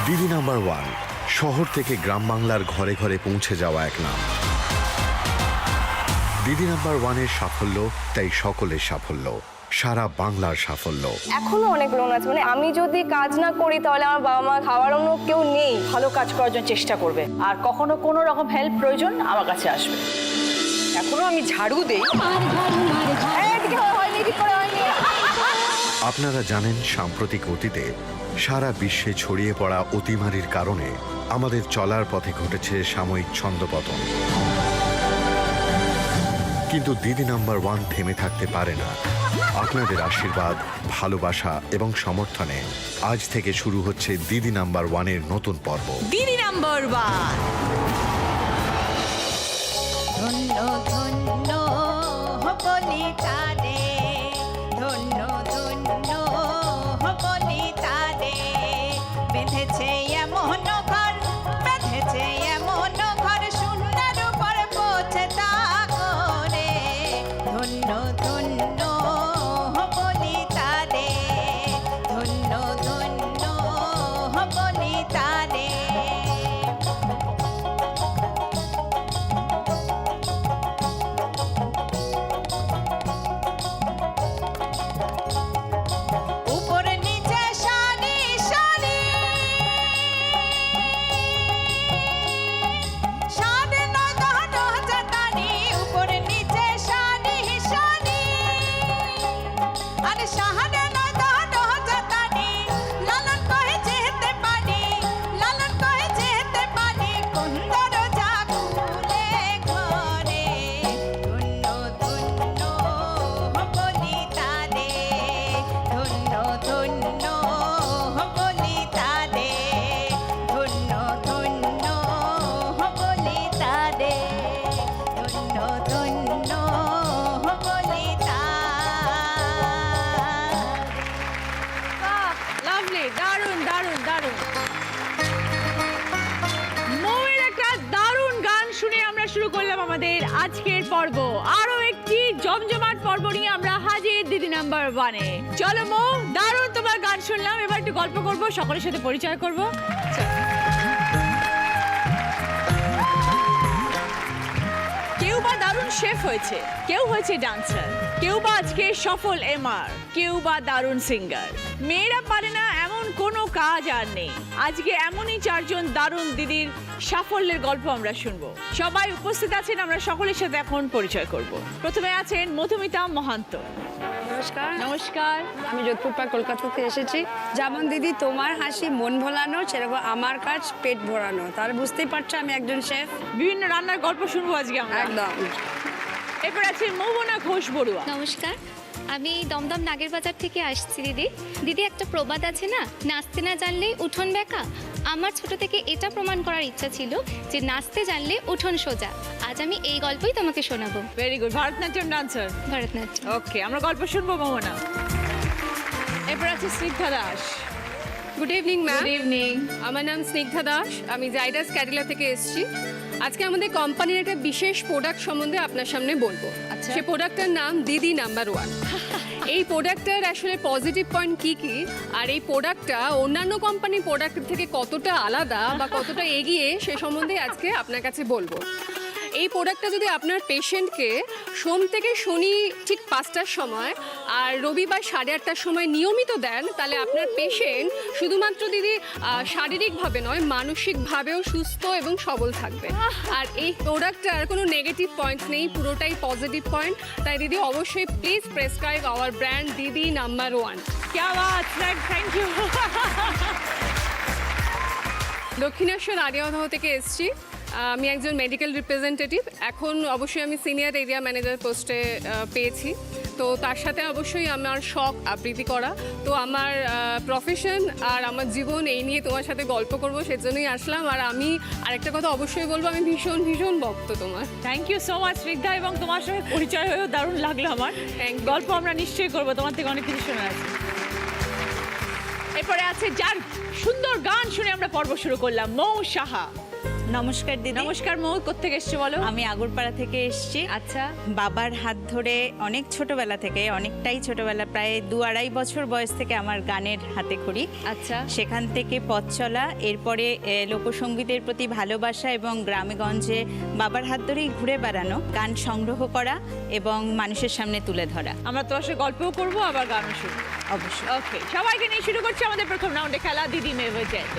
দিদি number one, শহর থেকে গ্রাম বাংলার ঘরে ঘরে পৌঁছে যাওয়া এক নাম। দিদি নাম্বার ওয়ানের সাফল্য তাই সকলের সাফল্য, সারা বাংলার সাফল্য। এখনো অনেক লোন আছে, মানে আমি যদি কাজ না করি তাহলে আমার বাবা মা খাওয়ার অন্য কেউ নেই। ভালো কাজ করার জন্য চেষ্টা করবে, আর কখনো কোনো রকম হেল্প প্রয়োজন আমার কাছে আসবে। এখনো আমি ঝাড়ু দেই। আপনারা জানেন, সাম্প্রতিক অতীতে সারা বিশ্বে ছড়িয়ে পড়া অতিমারির কারণে আমাদের চলার পথে ঘটেছে সাময়িক ছন্দপতন। কিন্তু দিদি নাম্বার ওয়ান থেমে থাকতে পারে না। আপনাদের আশীর্বাদ, ভালোবাসা এবং সমর্থনে আজ থেকে শুরু হচ্ছে দিদি নাম্বার ওয়ানের নতুন পর্ব। দিদি নাম্বার ওয়ান। ধন্য ধন্য বলিতা রে, ধন্য ধন্য বলিতা রে, বেঁধেছে এমন ঘর, বেঁধেছে এমন ঘর, সুন্দর উপর পৌঁছে তা করে। ধন্য ধন্য বলিতা রে, ধন্য ধন্য বলিতা রে। উপর নিচে সারি সারি, সাড়ে নয় দশ জাতানি, উপর নিচে সারি সারি, আরে সাড়ে নয় দশ জাতানি, লালন কহে যেতে পারি, লালন কহে যেতে পারি, কোন দরজা খুলে ঘরে। ধন্য ধন্য বলিতা রে, ধন্য ধন্য বলিতা রে, ধন্য ধন্য বলিতা রে, ধন্য ধন্য বলিতা। লাভলি, দারুণ দারুণ দারুণ। মৌয়ের একটা দারুণ গান শুনে আমরা শুরু করলাম আমাদের আজকের পর্ব। আরো একটি জমজমাট পর্ব নিয়ে আমরা হাজির দিদি নাম্বার ওয়ানে। চলো মৌ, দারুণ তোমার গান শুনলাম, এবার একটু গল্প করব, সকলের সাথে পরিচয় করব। কেউ বা দারুণ শেফ হয়েছে, কেউ হয়েছে ডান্সার, কেউ বা আজকে সফল এমআর, কেউ বা দারুণ সিঙ্গার। মেয়েরা পারে না এমন কোনো কাজ আর নেই। আজকে এমনই চারজন দারুণ দিদির সাফল্যের গল্প আমরা শুনবো। সবাই উপস্থিত আছেন, আমরা সকলের সাথে এখন পরিচয় করব। প্রথমে আছেন মধুমিতা মহান্ত। নমস্কার, নমস্কার। আমি যোধপুর পাড় কলকাতা থেকে এসেছি। যেমন দিদি তোমার হাসি মন ভোলানো, সেরকম আমার কাজ পেট ভরানো। তাহলে বুঝতেই পারছো আমি একজন শেফ। বিভিন্ন রান্নার গল্প শুনবো আজকে আমরা। একদম। এরপর আছে মৌবনা ঘোষ বড়ুয়া। নমস্কার, আমি দমদম নাগের বাজার থেকে আসছি দিদি। দিদি, একটা প্রবাদ আছে না, নাচতে না জানলেই উঠোন বেঁকা। আমার ছোট থেকে এটা প্রমাণ করার ইচ্ছা ছিল যে নাচতে জানলে উঠোন সোজা। আজ আমি এই গল্পই তোমাকে শোনাবো। Very good, Bharatanatyam dancer. Bharatanatyam. Okay, আমরা গল্প শুনবো মৌবনা। এরপর আছে Snigdha Das. Good evening ma'am. Good evening. আমার নাম স্নিগ্ধা দাস, আমি জাইডাস ক্যাডিলা থেকে এসেছি। আজকে আমাদের কোম্পানির একটা বিশেষ প্রোডাক্ট সম্বন্ধে আপনার সামনে বলবো। আচ্ছা। সেই প্রোডাক্টটার নাম দিদি নাম্বার ওয়ান। এই প্রোডাক্টটার আসলে পজিটিভ পয়েন্ট কি কি, আর এই প্রোডাক্টটা অন্যান্য কোম্পানির প্রোডাক্টের থেকে কতটা আলাদা বা কতটা এগিয়ে, সে সম্বন্ধে আজকে আপনার কাছে বলবো। এই প্রোডাক্টটা যদি আপনার পেশেন্টকে সোম থেকে শনি ঠিক 5টার সময় আর রবিবার 8:30টার সময় নিয়মিত দেন, তাহলে আপনার পেশেন্ট শুধুমাত্র দিদি শারীরিকভাবে নয়, মানসিকভাবেও সুস্থ এবং সবল থাকবে। আর এই প্রোডাক্টটার কোনো নেগেটিভ পয়েন্ট নেই, পুরোটাই পজিটিভ পয়েন্ট। তাই দিদি অবশ্যই প্লিজ প্রেসক্রাইব আওয়ার ব্র্যান্ড দিদি নাম্বার ওয়ান। क्या बात, থ্যাংক ইউ। দক্ষিণেশ্বর আরিয়াদহ থেকে এসেছি। আমি একজন মেডিকেল রিপ্রেজেন্টেটিভ। এখন অবশ্যই আমি সিনিয়র এরিয়া ম্যানেজার পোস্টে পেয়েছি। তো তার সাথে অবশ্যই আমার শখ আবৃত্তি করা। তো আমার প্রফেশন আর আমার জীবন এই নিয়ে তোমার সাথে গল্প করবো, সেজন্যই আসলাম। আর আমি আরেকটা কথা অবশ্যই বলবো, আমি ভীষণ ভীষণ ভক্ত তোমার। Thank you so much Snigdha, এবং তোমার সঙ্গে পরিচয় হয়েও দারুণ লাগলো আমার। Thank you. গল্প আমরা নিশ্চয়ই করবো, তোমার থেকে অনেক কিছু শোনা আছে। এরপরে আছে যার সুন্দর গান শুনে আমরা পর্ব শুরু করলাম, মৌ সাহা। নমস্কার দিদি। নমস্কার মৌ, কোত্থেকে এসছো বলো? আমি আগরপাড়া থেকে এসেছি। আচ্ছা, বাবার হাত ধরে অনেক ছোটবেলা থেকে, অনেকটাই ছোটবেলা, প্রায় 2-2.5 বছর বয়স থেকে আমার গানের হাতে খড়ি। আচ্ছা। সেখান থেকে পথ চলা, এরপরে লোকসঙ্গীতের প্রতি ভালোবাসা এবং গ্রামেগঞ্জে বাবার হাত ধরেই ঘুরে বেড়ানো, গান সংগ্রহ করা এবং মানুষের সামনে তুলে ধরা। আমরা তোমার সাথে গল্পও করবো, আবার গানও শুনবো। অবশ্যই। ওকে, সবাইকে নিয়ে শুরু করছি আমাদের প্রথম রাউন্ডে খেলা দিদি নেভার জেট।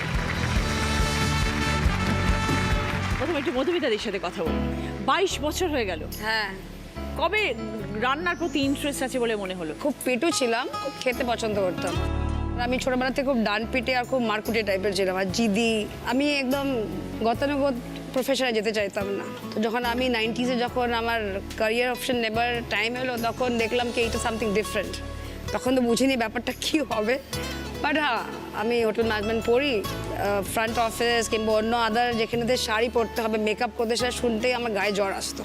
প্রথমে একটু মধুমিতাদির সাথে কথা বলি। 22 বছর হয়ে গেল, হ্যাঁ, কবে রান্নার প্রতি ইন্টারেস্ট আছে বলে মনে হলো? খুব পেটু ছিলাম, খুব খেতে পছন্দ করতাম। আর আমি ছোটবেলা থেকে খুব ডান পিটে আর খুব মারকুটে টাইপের ছিলাম, আর জিদি। আমি একদম গতানুগত প্রফেশনে যেতে চাইতাম না। তো যখন আমি 90s-এ যখন আমার ক্যারিয়ার অপশন নেবার টাইম এলো, তখন দেখলাম কি এটা সামথিং ডিফারেন্ট। তখন তো বুঝিনি ব্যাপারটা কী হবে, বাট হ্যাঁ, আমি হোটেল ম্যানেজমেন্ট পড়ি, ফ্রন্ট অফিস কিংবা অন্য আদার যেখানেতে শাড়ি পরতে হবে, মেকআপ করতে, সেটা শুনতেই আমার গায়ে জ্বর আসতো।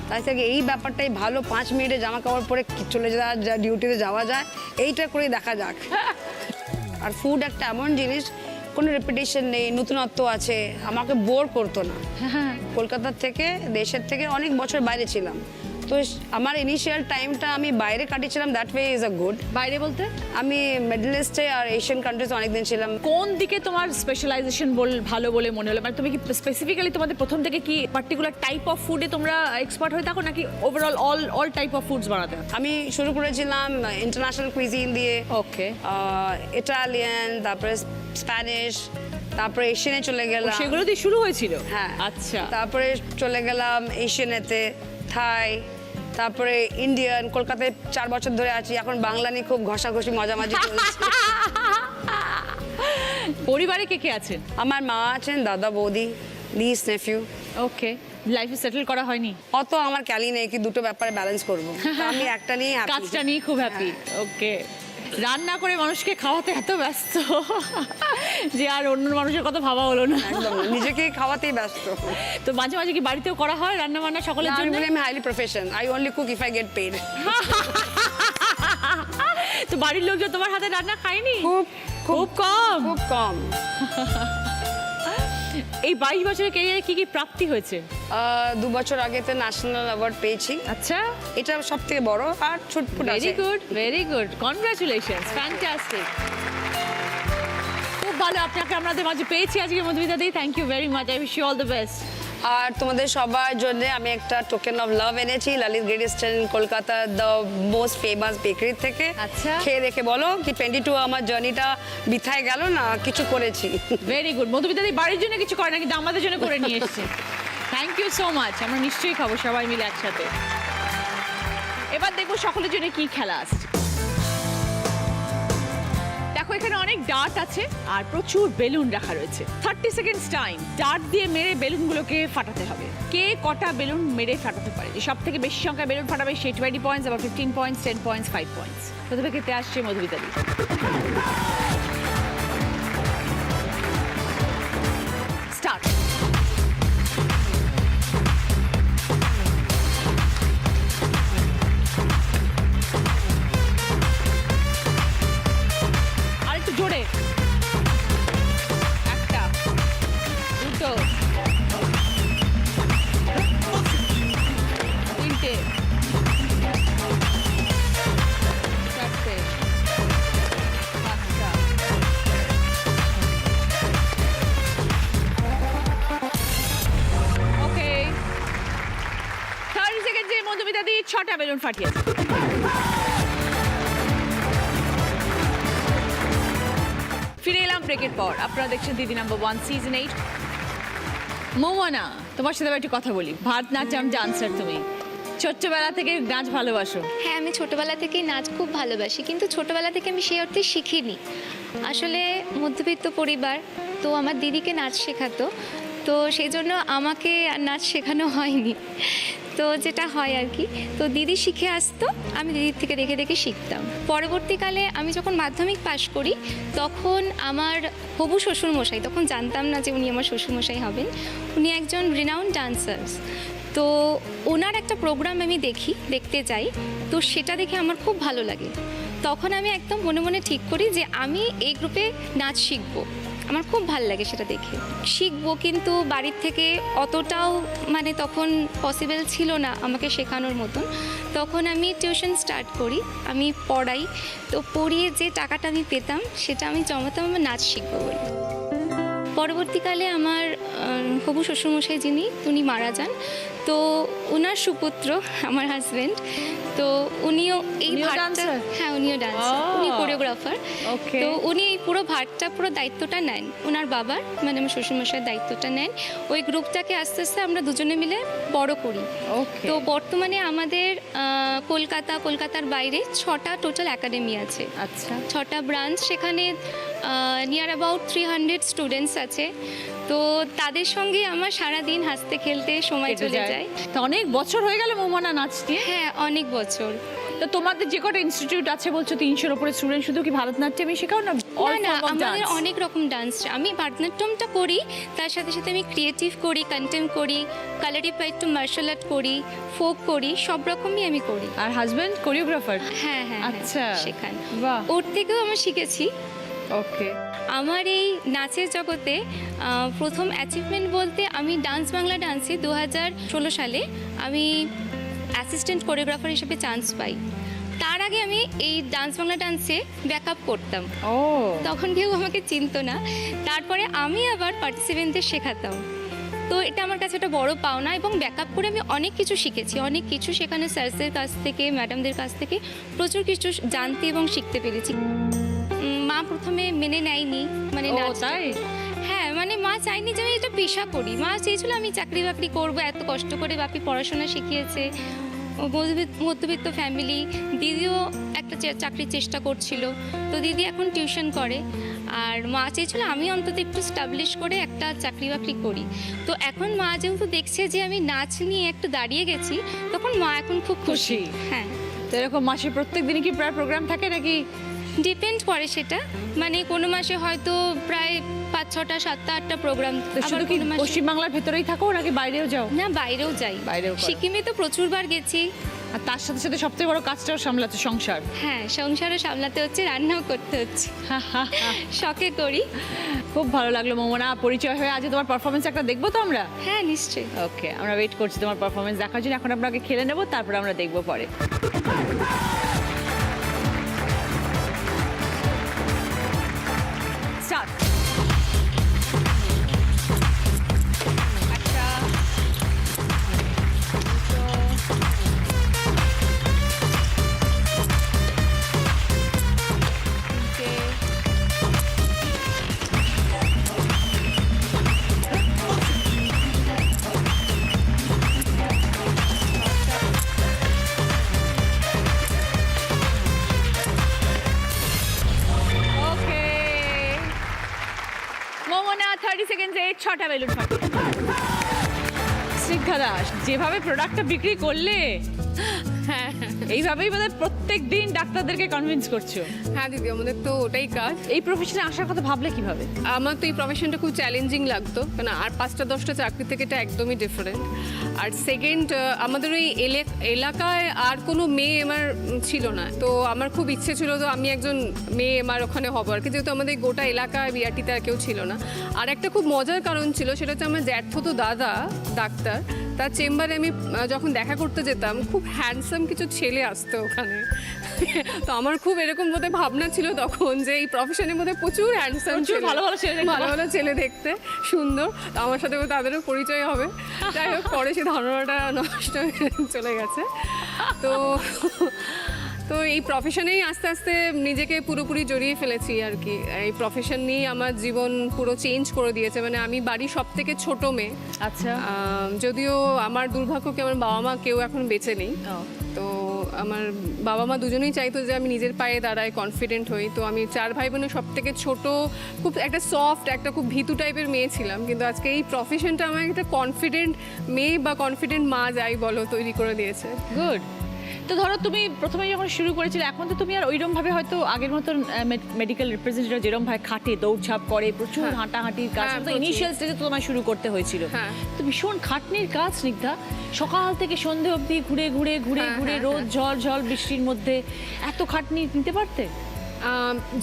তাই থেকে এই ব্যাপারটাই ভালো, 5 মিনিটে জামা কাপড় পরে চলে যাওয়া, ডিউটিতে যাওয়া যায়, এইটা করেই দেখা যাক। আর ফুড একটা এমন জিনিস, কোনো রেপুটেশন নেই, নতুনত্ব আছে, আমাকে বোর করতো না। কলকাতার থেকে, দেশের থেকে অনেক বছর বাইরে ছিলাম, তো আমার ইনিশিয়াল টাইমটা আমি বাইরে কাটিয়েছিলাম। That way is a good. বাইরে বলতে? আমি মিডল ইস্টে আর এশিয়ান কান্ট্রিজ অনেক দিন ছিলাম। কোন দিকে তোমার স্পেশালাইজেশন ভালো বলে মনে হলো? মানে তুমি কি স্পেসিফিক্যালি তোমাদের প্রথম থেকে কি পার্টিকুলার টাইপ অফ ফুডে তোমরা এক্সপার্ট হয়ে থাকো, নাকি overall all type of foods বানাতে? আমি শুরু করেছিলাম ইন্টারন্যাশনাল কুইজিন দিয়ে, ওকে, ইটালিয়ান, তারপরে স্প্যানিশ, তারপরে এশিয়ানে চলে গেলাম। সেগুলো দিয়ে শুরু হয়েছিল? হ্যাঁ। আচ্ছা। তারপরে চলে গেলাম এশিয়ানেতে, থাই, তারপরে ইন্ডিয়ান। কলকাতায় 4 বছর ধরে আছি, এখন বাংলা নিয়ে খুব ঘষাঘষি মজামাজি চলছে। পরিবারে কে কে আছেন? আমার মা আছেন, দাদা, বৌদি, নিস, নেফিউ। ওকে, লাইফে সেটেল করা হয়নি? অত আমার ক্যালি নেই কি দুটো ব্যাপারে ব্যালেন্স করবো, তো আমি একটা নিয়ে happy। কাজটা নিয়ে খুব হ্যাপি। ওকে, রান্না করে মানুষকে খাওয়াতে এত ব্যস্ত যে আর অন্য মানুষের কথা ভাবা হলো না। একদম নিজেকে খাওয়াতেই ব্যস্ত। তো মাঝে মাঝে কি বাড়িতেও করা হয় রান্না বান্না সকলের আমি জন্য? বলি আমি highly profession, I only cook if I get paid. তো বাড়ির লোকজন তোমার হাতে রান্না খায়নি? খুব খুব কম। খুব কম। এই 22 বছরের ক্যারিয়ারে কি কি প্রাপ্তি হয়েছে? 2 বছর আগে তো ন্যাশনাল অ্যাওয়ার্ড পেয়েছি, আচ্ছা, এটা সব থেকে বড়। আর ছুটপুট আছে। Very good, very good, congratulations, fantastic. খুব ভালো, আপনাকে আমাদের মাঝে পেয়েছি আজকে Madhumita di. Thank you very much, I wish you all the best. আর তোমাদের সবার জন্য আমি একটা টোকেন অফ লাভ এনেছি Lalit Great Eastern, Kolkata, the most famous bakery থেকে। আচ্ছা। খেয়ে দেখে বলো কি 22 আমার জার্নিটা বিথায় গেল না কিছু করেছি। Very good. মধুমিতা দি বাড়ির জন্য কিছু করে না, কিন্তু আমাদের জন্য করে নিয়ে এসেছে। থ্যাংক ইউ সো মাচ, আমরা নিশ্চয়ই খাবো সবাই মিলে একসাথে। এবার দেখবো সকলের জন্য কি খেলা আসছে। দেখো, এখানে অনেক ডার্ট আছে আর প্রচুর বেলুন রাখা রয়েছে। 30 সেকেন্ডস টাইম, ডার্ট দিয়ে মেরে বেলুনগুলোকে ফাটাতে হবে। কে কটা বেলুন মেরে ফাটাতে পারে, যে সব থেকে বেশি সংখ্যা বেলুন ফাটাবে সে 20 পয়েন্টস, আবার 15 পয়েন্টস, 10 পয়েন্টস, 5 পয়েন্টস। প্রথমে খেতে আসছে মধুমিতা দি। স্টার্ট। আরেকটু জোরে। একটা, দুটো, তিনটে, চারটে, পাঁচটা। ওকে, 30 সেকেন্ডে মধুমিতা দি 6টা বেলুন ফাটিয়েছে। ফিরে এলাম ব্রেকের পর। আপনারা দেখছেন দিদি নাম্বার 1 সিজন 8। মোমনা, তোমার সাথে একটু কথা বলি। ভারতনাট্যম ডান্সার তুমি, ছোট্টবেলা থেকে নাচ ভালোবাসো? হ্যাঁ, আমি ছোটবেলা থেকেই নাচ খুব ভালোবাসি, কিন্তু ছোটবেলা থেকে আমি সেই অর্থে শিখিনি। আসলে মধ্যবিত্ত পরিবার, তো আমার দিদিকে নাচ শেখাতো, তো সেই জন্য আমাকে নাচ শেখানো হয়নি। তো যেটা হয় আর কি, তো দিদি শিখে আসতো, আমি দিদির থেকে দেখে দেখে শিখতাম। পরবর্তীকালে আমি যখন মাধ্যমিক পাশ করি, তখন আমার হবু শ্বশুরমশাই, তখন জানতাম না যে উনি আমার শ্বশুরমশাই হবেন, উনি একজন রিনাউন্ড ডান্সার্স। তো ওনার একটা প্রোগ্রাম আমি দেখতে যাই, তো সেটা দেখে আমার খুব ভালো লাগে। তো তখন আমি একদম মনে মনে ঠিক করি যে আমি এই গ্রুপে নাচ শিখবো। আমার খুব ভালো লাগে সেটা দেখে। শিখবো, কিন্তু বাড়ির থেকে অতটাও মানে তখন পসিবল ছিল না আমাকে শেখানোর মতন। তখন আমি টিউশন স্টার্ট করি, আমি পড়াই। তো পড়িয়ে যে টাকাটা আমি পেতাম সেটা আমি জমাতাম আমার নাচ শিখবো বলে। পরবর্তীকালে আমার হবু শ্বশুরমশাই যিনি, উনি মারা যান। তো ওনার সুপুত্র আমার হাজব্যান্ড, তো উনিও এই উনিও ভারটা, dancer? হ্যাঁ উনিও ডান্সার, উনি Oh. কোরিওগ্রাফার। Okay. তো উনি এই পুরো ভারটা, পুরো দায়িত্বটা নেন ওনার বাবার, মানে আমার শ্বশুরমশাইয়ের দায়িত্বটা নেন। ওই গ্রুপটাকে আস্তে আস্তে আমরা দুজনে মিলে বড় করি। ওকে। তো বর্তমানে আমাদের কলকাতার বাইরে 6টা টোটাল একাডেমি আছে, আচ্ছা। 6টা ব্রাঞ্চ। সেখানে নিয়ার অ্যাবাউট 300 স্টুডেন্টস আছে। তো তাদের সঙ্গে আমার সারাদিন হাসতে খেলতে সময় চলে যায়। তো অনেক বছর হয়ে গেল মোহনা নাচ নিয়ে। হ্যাঁ, অনেক বছর। তো তোমাদের যে কটা ইনস্টিটিউট আছে বলছো 300-র উপরে স্টুডেন্ট, শুধু কি ভারতনাট্যমই শেখাও না? All না, form of আমাদের dance? অনেক রকম ডান্স। আমি ভারতনাট্যমটা করি, তার সাথে সাথে আমি ক্রিয়েটিভ করি, কন্টেম করি, কালারিফাইড টু মার্শাল আর্ট করি, ফোক করি, সব রকমই আমি করি। আর হাজবেন্ড কোরিওগ্রাফার? হ্যাঁ হ্যাঁ, আচ্ছা। শেখান। বাহ। ওর থেকেও আমি শিখেছি। ওকে। আমার এই নাচের জগতে প্রথম অ্যাচিভমেন্ট বলতে, আমি ডান্স বাংলা ডান্সে 2016 সালে আমি অ্যাসিস্ট্যান্ট কোরিওগ্রাফার হিসেবে চান্স পাই। তার আগে আমি এই ডান্স বাংলা ডান্সে ব্যাকআপ করতাম, ও তখন কেউ আমাকে চিনতো না। তারপরে আমি আবার পার্টিসিপেন্টদের শেখাতাম। তো এটা আমার কাছে একটা বড় পাওনা, এবং ব্যাকআপ করে আমি অনেক কিছু শিখেছি, অনেক কিছু সেখানে স্যারদের কাছ থেকে, ম্যাডামদের কাছ থেকে প্রচুর কিছু জানতে এবং শিখতে পেরেছি। মা প্রথমে মেনে নেয়নি, মানে ও, নাচটা। তাই? হ্যাঁ, মানে মা চাইনি যে আমি এটা পেশা করি। মা চেয়েছিল আমি চাকরি বাকরি করবো, এত কষ্ট করে বাপি পড়াশোনা শিখিয়েছে, মধ্যবিত্ত ফ্যামিলি। দিদিও একটা চাকরির চেষ্টা করছিল, তো দিদি এখন টিউশন করে। আর মা চেয়েছিল আমি অন্তত একটু স্টাবলিশ করে একটা চাকরি বাকরি করি। তো এখন মা যেহেতু দেখছে যে আমি নাচ নিয়ে একটু দাঁড়িয়ে গেছি, তখন মা এখন খুব খুশি। খুশি। হ্যাঁ, তো এরকম মাসে প্রত্যেক দিনই কি প্রায় প্রোগ্রাম থাকে নাকি? ডিপেন্ড করে সেটা, মানে কোনো মাসে হয়তো প্রায় 5, 6টা, 7টা, 8টা প্রোগ্রাম। তো শুধু কি পশ্চিমবাংলার ভেতরেই থাকো নাকি বাইরেও যাও? না, বাইরেও যাই। বাইরেও করো। সিকিমে তো প্রচুরবার গেছি। আর তার সাথে সাথে সবথেকে বড় কাজটাও সামলাতে সংসার। হ্যাঁ, সংসারও সামলাতে হচ্ছে, রান্নাও করতে হচ্ছে, শখে করি। খুব ভালো লাগলো মোমনা, পরিচয় হয়ে। আজ তোমার পারফরমেন্স একটা দেখবো তো আমরা? হ্যাঁ, নিশ্চয়ই। ওকে, আমরা ওয়েট করছি তোমার পারফরমেন্স দেখার জন্য। এখন আপনাকে খেলে নেবো, তারপর আমরা দেখবো পরে। স্টার্ট। ওকে, মোমনা 30 সেকেন্ডে 6টা বেলুন ফাটিয়ে। স্নিগ্ধা দাস, যেভাবে প্রোডাক্টটা বিক্রি করলে, হ্যাঁ এইভাবেই বোধহয় প্রত্যেক দিন ডাক্তারদেরকে কনভিন্স করছো। হ্যাঁ দিদি, আমাদের তো ওটাই কাজ। এই প্রফেশনে আসার কথা ভাবলে কিভাবে? আমার তো এই প্রফেশনটা খুব চ্যালেঞ্জিং লাগতো, কারণ আর 5টা 10টা চাকরি থেকে এটা একদমই ডিফারেন্ট। আর সেকেন্ড, আমাদের ওই এলাকায় আর কোনো মেয়ে আমার ছিল না, তো আমার খুব ইচ্ছে ছিল তো আমি একজন মেয়ে আমার ওখানে হবো আর কি, যেহেতু আমাদের গোটা এলাকায় বিআরটিতে আর কেউ ছিল না। আর একটা খুব মজার কারণ ছিল, সেটা হচ্ছে আমার জ্যাঠতো দাদা ডাক্তার, তার চেম্বারে আমি যখন দেখা করতে যেতাম, খুব হ্যান্ডসাম কিছু ছেলে আসতো ওখানে। তো আমার খুব এরকম বোধহয় ভাবনা ছিল তখন যে এই প্রফেশনের মধ্যে প্রচুর হ্যান্ডসাম, ভালো ভালো ছেলে দেখতে ভালো ভালো ছেলে দেখতে সুন্দর, তো আমার সাথে তাদেরও পরিচয় হবে। যাই হোক, পরে সে ধারণাটা নষ্ট হয়ে চলে গেছে। তো এই প্রফেশনেই আস্তে আস্তে নিজেকে পুরোপুরি জড়িয়ে ফেলেছি আর কি। এই প্রফেশন নিয়েই আমার জীবন পুরো চেঞ্জ করে দিয়েছে। মানে আমি বাড়ির সব থেকে ছোট মেয়ে। আচ্ছা। যদিও আমার দুর্ভাগ্য কি আমার বাবা মা কেউ এখন বেঁচে নেই, তো আমার বাবা মা দুজনেই চাইতো যে আমি নিজের পায়ে দাঁড়াই, কনফিডেন্ট হই। তো আমি 4 ভাই বোনের সব থেকে ছোট, খুব একটা সফট, একটা খুব ভীতু টাইপের মেয়ে ছিলাম। কিন্তু আজকে এই প্রফেশনটা আমাকে একটা কনফিডেন্ট মেয়ে বা কনফিডেন্ট মা যাই বলো তৈরি করে দিয়েছে। গুড। তো ধরো তুমি প্রথমে যখন শুরু করেছিলে, এখন তো তুমি আর ওইরকম ভাবে হয়তো আগের মতন মেডিকেল রিপ্রেজেন্টেটিভ যেরকম ভাবে খাটে, দৌড়ঝাঁপ করে, প্রচুর হাঁটাহাঁটির কাজ, তো ইনিশিয়াল স্টেজে তোমায় শুরু করতে হয়েছিল। তো ভীষণ খাটনির কাজ স্নিগ্ধা, সকাল থেকে সন্ধে অবধি ঘুরে ঘুরে ঘুরে ঘুরে রোদ ঝড় বৃষ্টির মধ্যে এত খাটনি নিতে পারতে?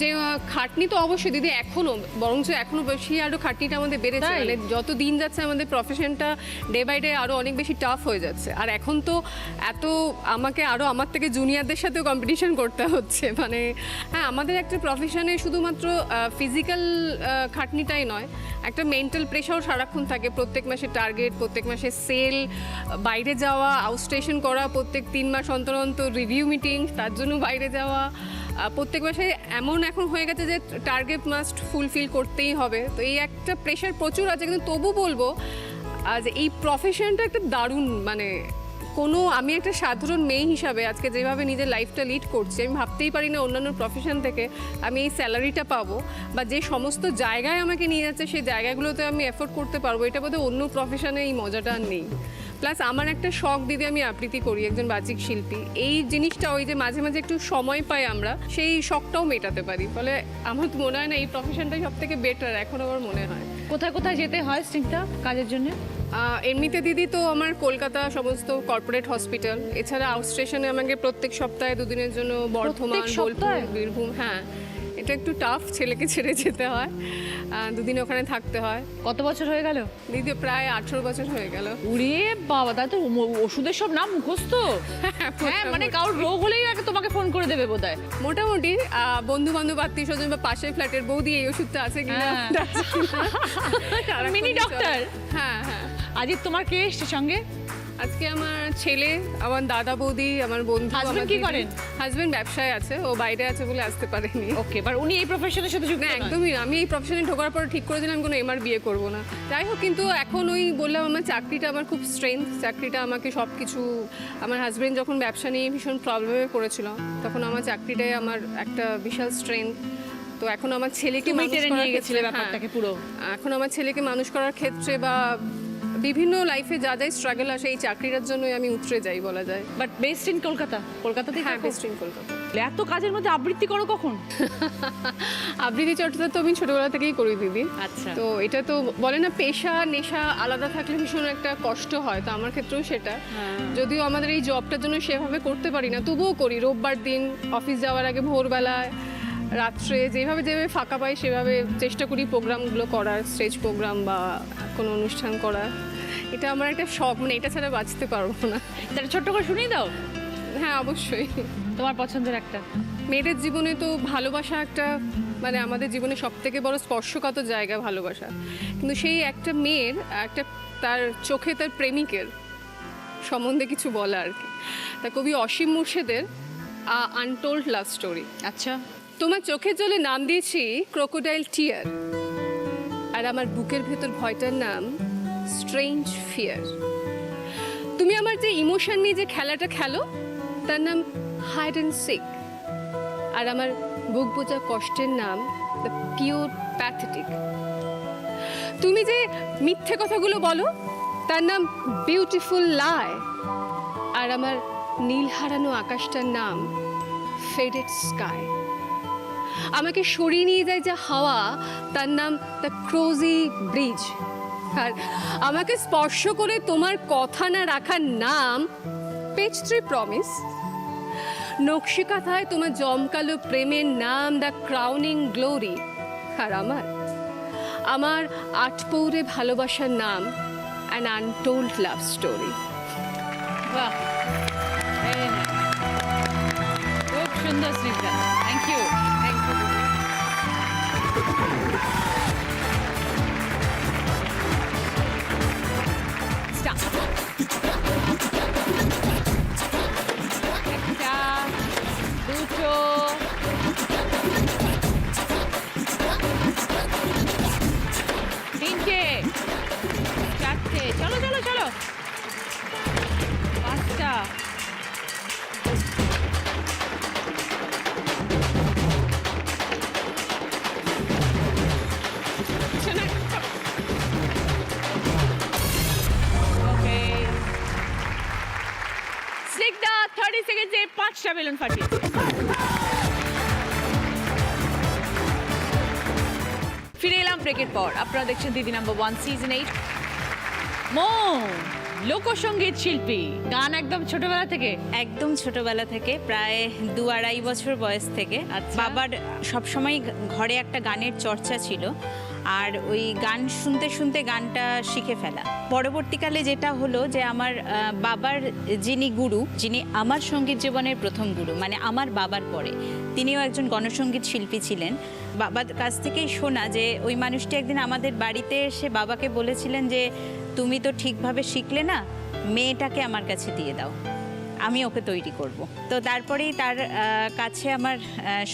যে খাটনি তো অবশ্যই দিদি, এখনো বরঞ্চ এখনো বেশি আরো খাটনিটা আমাদের বেড়েছে। মানে যত দিন যাচ্ছে আমাদের প্রফেশনটা ডে বাই ডে আরো অনেক বেশি টাফ হয়ে যাচ্ছে। আর এখন তো এত আমাকে আরো আমার থেকে জুনিয়রদের সাথেও কম্পিটিশন করতে হচ্ছে। মানে হ্যাঁ, আমাদের একটা প্রফেশনে শুধুমাত্র ফিজিক্যাল খাটনিটাই নয়, একটা মেন্টাল প্রেশারও সারাক্ষণ থাকে। প্রত্যেক মাসে টার্গেট, প্রত্যেক মাসে সেল, বাইরে যাওয়া, আউটস্টেশন করা, প্রত্যেক 3 মাস অন্তর অন্তর রিভিউ মিটিং, তার জন্য বাইরে যাওয়া। প্রত্যেক মাসে এমন এখন হয়ে গেছে যে টার্গেট মাস্ট ফুলফিল করতেই হবে। তো এই একটা প্রেশার প্রচুর আছে, কিন্তু তবু বলবো যে এই প্রফেশনটা একটা দারুণ, মানে আমি একটা সাধারণ মেয়ে হিসাবে আজকে যেভাবে নিজের লাইফটা লিড করছি, আমি ভাবতেই পারি না অন্যান্য প্রফেশন থেকে আমি এই স্যালারিটা পাবো, বা যে সমস্ত জায়গায় আমাকে নিয়ে যাচ্ছে সেই জায়গাগুলোতে আমি এফোর্ড করতে পারবো। এটা বোধহয় অন্য প্রফেশনে এই মজাটা আর নেই। প্লাস আমার একটা শখ দিদি, আমি আবৃত্তি করি, একজন বাচিক শিল্পী। এই জিনিসটা ওই যে মাঝে মাঝে একটু সময় পাই আমরা, সেই শখটাও মেটাতে পারি। ফলে আমার তো মনে হয় না এই প্রফেশনটাই সব থেকে বেটার, এখন আমার মনে হয়। কোথায় কোথায় যেতে হয় স্নিগ্ধা কাজের জন্য? এমনিতে দিদি তো আমার কলকাতা সমস্ত কর্পোরেট হসপিটাল, এছাড়া আউটস্টেশনে আমাকে প্রত্যেক সপ্তাহে 2 দিনের জন্য বর্ধমান, বোলপুর, বীরভূম। হ্যাঁ, এটা একটু টাফ, ছেলেকে ছেড়ে যেতে হয়, 2 দিন ওখানে থাকতে হয়। কত বছর হয়ে গেল দিদি? প্রায় 18 বছর হয়ে গেল। ওরে বাবা, তাই তো ওষুধের সব নাম মুখস্থ। হ্যাঁ, মানে কারোর রোগ হলেই আগে তোমাকে ফোন করে দেবে বোধহয়। মোটামুটি বন্ধু বান্ধব, আত্মীয় স্বজন বা পাশের ফ্ল্যাটের বৌদি এই ওষুধটা আছে কিনা। Mini doctor. হ্যাঁ হ্যাঁ। আজ তোমার কে এসছে সঙ্গে? আজকে আমার ছেলে, আমার দাদা বৌদি, আমার বন্ধু। হাজবেন্ড কি করেন? হাজবেন্ড ব্যবসায় আছে, ও বাইরে আছে বলে আসতে পারেনি। ওকে, বাট উনি এই প্রফেশনের সাথে যুক্ত? না, একদমই না। আমি এই প্রফেশনে ঢোকার পর ঠিক করেছিলাম কোনো এমআর বিয়ে করবো না। যাই হোক, কিন্তু এখন ওই বললাম আমার চাকরিটা আমার খুব স্ট্রেংথ, চাকরিটা আমাকে সব কিছু। আমার হাজবেন্ড যখন ব্যবসা নিয়ে ভীষণ প্রবলেমে পড়েছিল, তখন আমার চাকরিটাই আমার একটা বিশাল স্ট্রেংথ। তো এখন আমার ছেলেকে নিয়ে গেছিলে ব্যাপারটাকে পুরো। এখন আমার ছেলেকে মানুষ করার ক্ষেত্রে বা বিভিন্ন লাইফে যা যাই স্ট্রাগল আসে, এই চাকরিটার জন্যই আমি উতরে যাই বলা যায়। But best in Kolkata? কলকাতাতে? হ্যাঁ, বেস্ট ইন কলকাতা। এত কাজের মধ্যে আবৃত্তি করো কখন? আবৃত্তি চর্চা তো আমি ছোটবেলা থেকেই করি দিদি। আচ্ছা। তো এটা তো বলে না, পেশা নেশা আলাদা থাকলে ভীষণ একটা কষ্ট হয়। তো আমার ক্ষেত্রেও সেটা, যদিও আমাদের এই জবটার জন্য সেভাবে করতে পারি না, তবুও করি। রোববার দিন অফিস যাওয়ার আগে ভোরবেলায়, রাত্রে যেভাবে ফাঁকা পাই সেভাবে চেষ্টা করি প্রোগ্রামগুলো করার, স্টেজ প্রোগ্রাম বা কোনো অনুষ্ঠান করার। এটা আমার একটা শখ, মানে এটা ছাড়া বাঁচতে পারবো না। তাহলে ছোট্ট করে শুনিয়ে দাও। হ্যাঁ, অবশ্যই। তোমার পছন্দের একটা? মেয়েদের জীবনে তো ভালোবাসা একটা, মানে আমাদের জীবনে সব থেকে বড় স্পর্শকাতর জায়গা ভালোবাসা। কিন্তু সেই একটা মেয়ের একটা তার চোখে তার প্রেমিকের সম্বন্ধে কিছু বলা আর কি। তা কবি অসীম মুর্শিদের আনটোল্ড লাভ স্টোরি। আচ্ছা। তোমার চোখের জলে নাম দিয়েছি ক্রোকোডাইল টিয়ার, আর আমার বুকের ভেতর ভয়টার নাম স্ট্রেঞ্জ ফিয়ার। তুমি আমার যে ইমোশন নিয়ে যে খেলাটা খেলো, তার নাম হাইড অ্যান্ড সিক, আর আমার বুক বোঝা কষ্টের নাম দ্য পিওর প্যাথেটিক। তুমি যে মিথ্যে কথাগুলো বলো, তার নাম বিউটিফুল লাই, আর আমার নীল হারানো আকাশটার নাম ফেডেড স্কাই। আমাকে সরিয়ে নিয়ে যায় যে হাওয়া, তার নাম দ্য ক্রোজি ব্রিজ, আর আমাকে স্পর্শ করে তোমার কথা না রাখার নাম পেজ 3 প্রমিস। নকশিকাথায় তোমার জমকালো প্রেমের নাম দ্য ক্রাউনিং গ্লোরি, আর আমার আটপৌরে ভালোবাসার নাম অ্যান আনটোল্ড লাভ স্টোরি। বাহ, খুব সুন্দর Snigdha, thank you. Thank you. একটা, দুটো, তিনটে, চারটে, চলো চলো চলো, 5টা, 5টা বেলুন ফাটিয়েছে। ফিরে এলাম ব্রেকের পর। আপনারা দেখছেন দিদি নাম্বার 1 সিজন 8। মো লোকসঙ্গীত শিল্পী, গান একদম ছোটবেলা থেকে? একদম ছোটবেলা থেকে, প্রায় 2-2.5 বছর বয়স থেকে। বাবার সবসময় ঘরে একটা গানের চর্চা ছিল, আর ওই গান শুনতে শুনতে গানটা শিখে ফেলা। পরবর্তীকালে যেটা হলো যে আমার বাবার যিনি গুরু, যিনি আমার সঙ্গীত জীবনের প্রথম গুরু, মানে আমার বাবার পরে, তিনিও একজন গণসঙ্গীত শিল্পী ছিলেন। বাবার কাছ থেকেই শোনা যে ওই মানুষটি একদিন আমাদের বাড়িতে এসে বাবাকে বলেছিলেন যে তুমি তো ঠিকভাবে শিখলে না, মেয়েটাকে আমার কাছে দিয়ে দাও, আমি ওকে তৈরি করব। তো তারপরেই তার কাছে আমার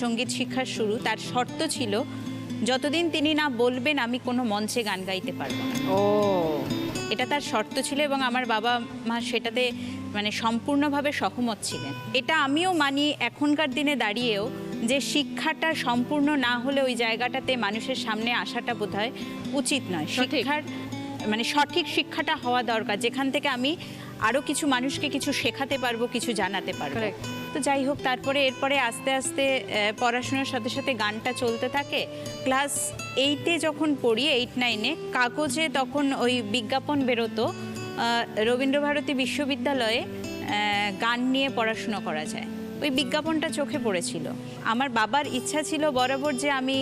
সঙ্গীত শিক্ষার শুরু। তার শর্ত ছিল যতদিন তিনি না বলবেন আমি কোনো মঞ্চে গান গাইতে পারবো না। এটা তার শর্ত ছিল, এবং আমার বাবা মা সেটাতে মানে সম্পূর্ণভাবে সহমত ছিলেন। এটা আমিও মানি এখনকার দিনে দাঁড়িয়েও, যে শিক্ষাটা সম্পূর্ণ না হলে ওই জায়গাটাতে মানুষের সামনে আসাটা বোধহয় উচিত নয়। শিক্ষার মানে সঠিক শিক্ষাটা হওয়া দরকার, যেখান থেকে আমি আরও কিছু মানুষকে কিছু শেখাতে পারবো, কিছু জানাতে পারবো। তো যাই হোক, তারপরে এরপরে আস্তে আস্তে পড়াশোনার সাথে সাথে গানটা চলতে থাকে। ক্লাস 8-এ যখন পড়ি, 8-9-এ, কাগজে তখন ওই বিজ্ঞাপন বেরোতো রবীন্দ্রভারতী বিশ্ববিদ্যালয়ে গান নিয়ে পড়াশুনো করা যায়। ওই বিজ্ঞাপনটা চোখে পড়েছিল। আমার বাবার ইচ্ছা ছিল বরাবর যে আমি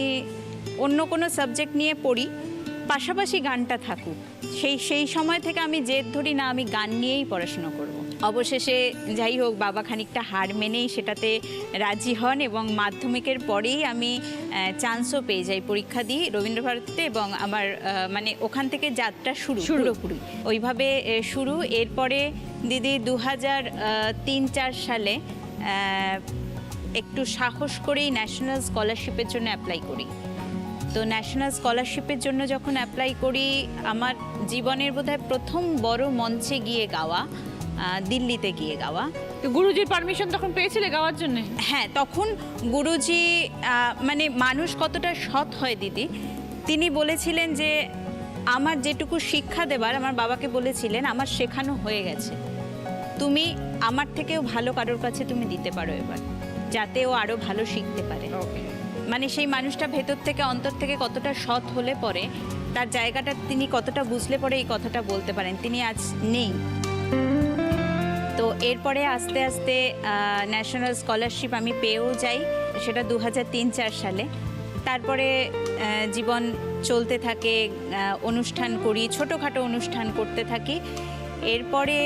অন্য কোনো সাবজেক্ট নিয়ে পড়ি, পাশাপাশি গানটা থাকুক। সেই সময় থেকে আমি জেদ ধরি না, আমি গান নিয়েই পড়াশুনো করব। অবশেষে যাই হোক, বাবা খানিকটা হার মেনেই সেটাতে রাজি হন, এবং মাধ্যমিকের পরেই আমি চান্সও পেয়ে যাই, পরীক্ষা দিই রবীন্দ্রভারতীতে, এবং আমার মানে ওখান থেকে যাত্রা শুরু পুরোপুরি ওইভাবে শুরু। এরপরে দিদি 2003-4 সালে একটু সাহস করেই ন্যাশনাল স্কলারশিপের জন্য অ্যাপ্লাই করি। তো ন্যাশনাল স্কলারশিপের জন্য যখন অ্যাপ্লাই করি, আমার জীবনের বোধহয় প্রথম বড় মঞ্চে গিয়ে গাওয়া, দিল্লিতে গিয়ে গাওয়া। তো গুরুজির পারমিশন তখন পেয়েছিলে গাওয়ার জন্য? হ্যাঁ, তখন গুরুজি মানে মানুষ কতটা সৎ হয় দিদি, তিনি বলেছিলেন যে আমার যেটুকু শিক্ষা দেবার, আমার বাবাকে বলেছিলেন আমার শেখানো হয়ে গেছে, তুমি আমার থেকেও ভালো কারোর কাছে তুমি দিতে পারো এবার, যাতে ও আরও ভালো শিখতে পারে। মানে সেই মানুষটা ভেতর থেকে, অন্তর থেকে কতটা সৎ হলে পরে, তার জায়গাটা তিনি কতটা বুঝলে পরে এই কথাটা বলতে পারেন। তিনি আজ নেই। তো এরপরে আস্তে আস্তে ন্যাশনাল স্কলারশিপ আমি পেয়েও যাই, সেটা 2003-4 সালে। তারপরে জীবন চলতে থাকে, অনুষ্ঠান করি, ছোটোখাটো অনুষ্ঠান করতে থাকি। এরপরে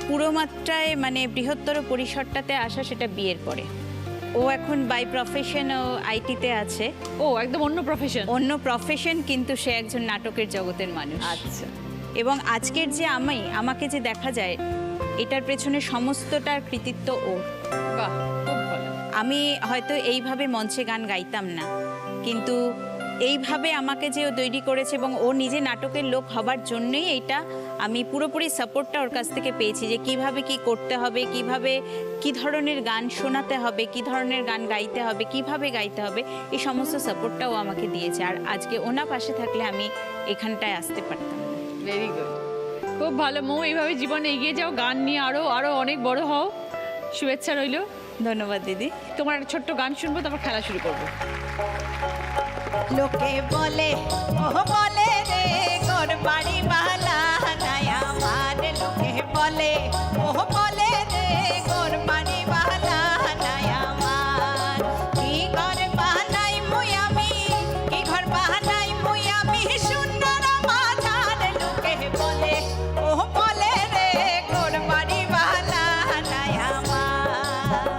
পুরো মাত্রায় মানে বৃহত্তর পরিসরটাতে আসা সেটা বিয়ের পরে। ও এখন বাই প্রফেশন ও আইটিতে আছে। ও একদম অন্য প্রফেশন? অন্য প্রফেশন, কিন্তু সে একজন নাটকের জগতের মানুষ। আচ্ছা। এবং আজকের যে আমাকে যে দেখা যায়, এটার পেছনে সমস্তটার কৃতিত্ব ওর। বাহ, খুব ভালো। আমি হয়তো এইভাবে মঞ্চে গান গাইতাম না, কিন্তু এইভাবে আমাকে যে ও তৈরি করেছে, এবং ও নিজে নাটকের লোক হবার জন্যই এইটা আমি পুরোপুরি সাপোর্টটা ওর কাছ থেকে পেয়েছি, যে কিভাবে কি করতে হবে, কিভাবে কি ধরনের গান শোনাতে হবে, কি ধরনের গান গাইতে হবে, কিভাবে গাইতে হবে, এই সমস্ত সাপোর্টটাও আমাকে দিয়েছে। আর আজকে ওনা পাশে থাকলে আমি এখানটায় আসতে পারতাম না। ভেরি গুড, খুব ভালো। মৌ, এইভাবে জীবনে এগিয়ে যাও, গান নিয়ে আরো অনেক বড় হও। শুভেচ্ছা রইল। ধন্যবাদ দিদি। তোমার একটা ছোট্ট গান শুনবো, তারপর খেলা শুরু করবো। লোকে বলে ও বলে রে গোর বাড়ি বালা নাই আমার, লোকে বলে ও বলে রে গোর বাড়ি বালা নাই আমার। কি ঘর বানাই মুই আমি, কি ঘর বানাই মুই আমি, সুন্দর বাজার। লোকে বলে ও বলে রে গোর বাড়ি বালা নাই আমার,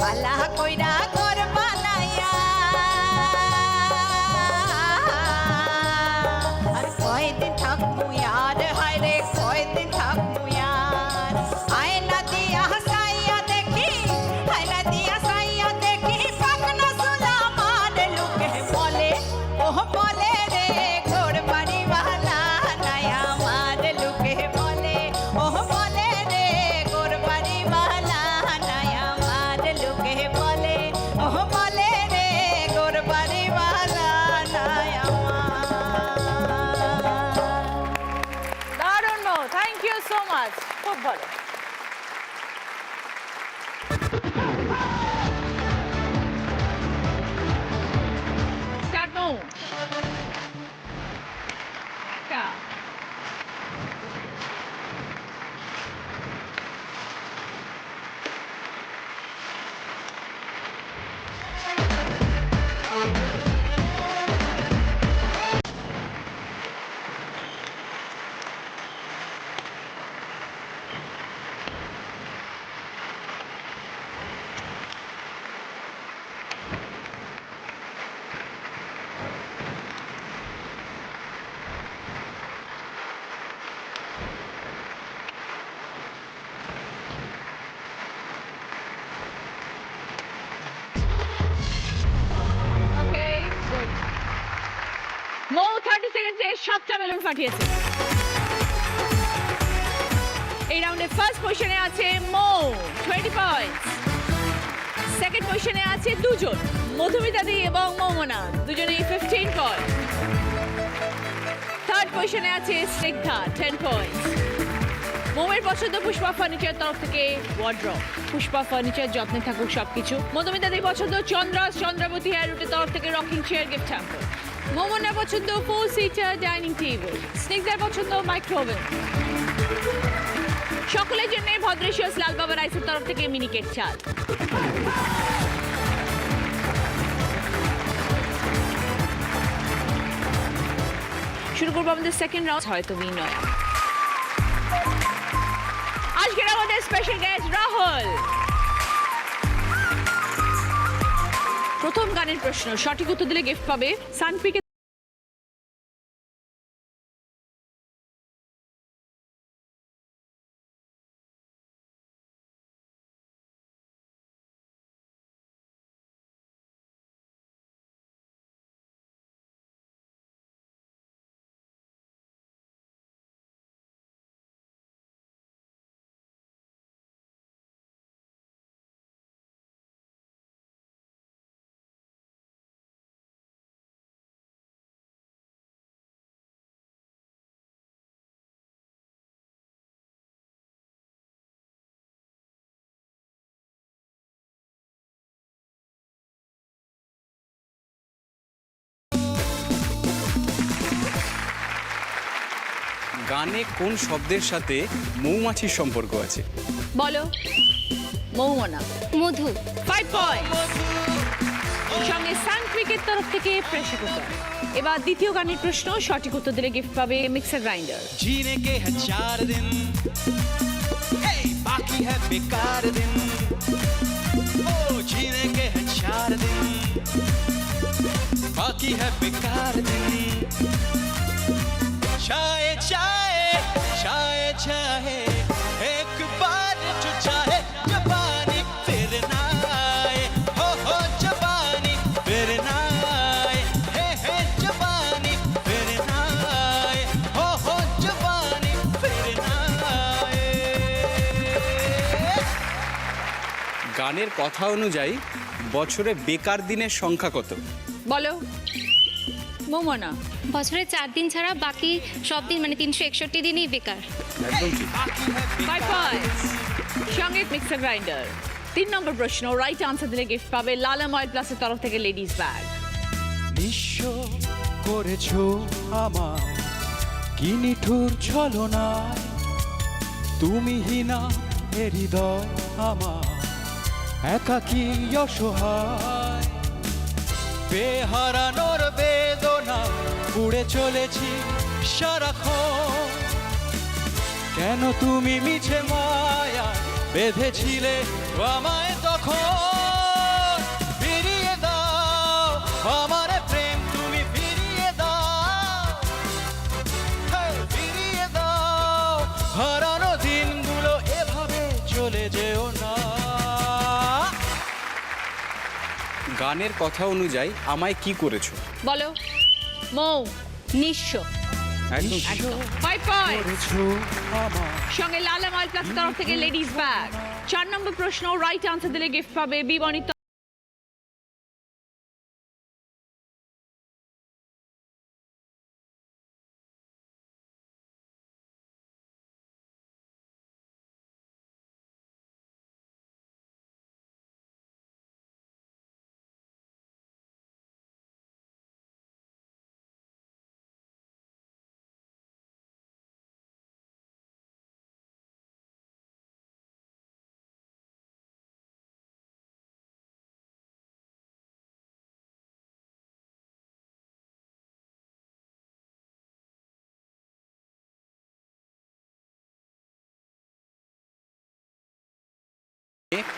বালা কইরা ঘর বানাইয়া কয়দিন থাকবো আর, হায় রে কয়দিন থাকবো আর। আয়না দিয়া সাইয়া দেখি, আয়না দিয়া সাইয়া দেখি, পাকনা সুলা মার। লোকে বলে ও বলে রে ঘর বাড়ি বালা নাই আমার, লোকে বলে ও বলে রে ঘর বাড়ি বালা নাই আমার, লোকে বলে ও বলে রে ঘর বাড়ি বালা নাই আমার। দারুণ, থ্যাংক ইউ সো মাচ, খুব ভালো। মৌ 30 সেকেন্ডে 7টা বেলুন ফাটিয়েছে। এই রাউন্ডে ফার্স্ট পজিশনে আছে মৌ 20 পয়েন্টস। সেকেন্ড পজিশনে আছে দুজন, মধুমিতা দি এবং মোমনা, দুজনেই 15 পয়েন্ট। থার্ড পজিশনে আছে স্নিগ্ধা 10 পয়েন্টস। মৌয়ের পছন্দ পুষ্পা ফার্নিচার তরফ থেকে ওয়ার্ড্রপ, পুষ্পা ফার্নিচার যত্নে থাকুক সবকিছু। মধুমিতা দি পছন্দ চন্দ্রাবতী হেয়ার রুটের তরফ থেকে রকিং চেয়ার গিফট হ্যাম্পার। মোমনার পছন্দ 4 সিটার ডাইনিং টেবিল। স্নিগ্ধার পছন্দ মাইক্রোওভেন। সকলের জন্য ভদ্রেশ্বর লাল বাবা রাইসের তরফ থেকে মিনিকেট চাল। শুরু করবো আমাদের সেকেন্ড রাউন্ড, হয়তো বিনয়। আজকের আমাদের স্পেশাল গেস্ট রাহুল। প্রথম গানের প্রশ্ন, সঠিক উত্তর দিলে গিফট পাবে সানপিকে গানে কোন শব্দের সাথে মৌমাছির সম্পর্ক আছে? বলো। মৌমনা মধু 5 পয়েন্ট। সঙ্গে সানক্রিকের তরফ থেকে প্রেসার কুকার। এবার দ্বিতীয় গানের প্রশ্ন, সঠিক উত্তর দিলে গিফট পাবে মিক্সার গ্রাইন্ডার। जीने के हैं 4 दिन, बाकी है बेकार दिन। ओ जीने के हैं 4 दिन, बाकी है बेकार दिन। चाहे चाहे चाहे चाहे एक बार जो चाहे जवानी फिर ना आए, हो जवानी फिर ना आए, हे जवानी फिर ना आए, हो जवानी फिर ना आए। গানের কথা অনুযায়ী বছরে বেকার দিনের সংখ্যা কত? বলো। মৌমনা বছরে 4 দিন ছাড়া বাকি সব দিন মানে 361 দিনই বেকার। একদম ঠিক। 5 পয়েন্ট। সঙ্গে মিক্সার গ্রাইন্ডার। 3 নম্বর প্রশ্ন, রাইট আনসার দিলে গিফট পাবে লালম অয়েল প্লাসের তরফ থেকে লেডিস ব্যাগ। নিঃস্ব করেছো আমার কি নিঠুর ছলনায়, তুমি হিনা এ হৃদয় আমার একাকী অসহায়। বেহারানোর বেদনা উড়ে চলেছি সারাক্ষণ, কেন তুমি মিছে মায়া বেঁধেছিলে আমায় তখন। ফিরিয়ে দাও আমার প্রেম, তুমি ফিরিয়ে দাও, ফিরিয়ে দাও হারানো দিনগুলো, এভাবে চলে যেও না। গানের কথা অনুযায়ী আমায় কি করেছো? বলো। মৌ নিঃস্ব। একদম ঠিক। 5 পয়েন্ট। করেছো আমার সঙ্গে লালম অয়েল প্লাসের তরফ থেকে লেডিস ব্যাগ। 4 নম্বর প্রশ্ন, রাইট আনসার দিলে গিফট পাবে বিবনিত।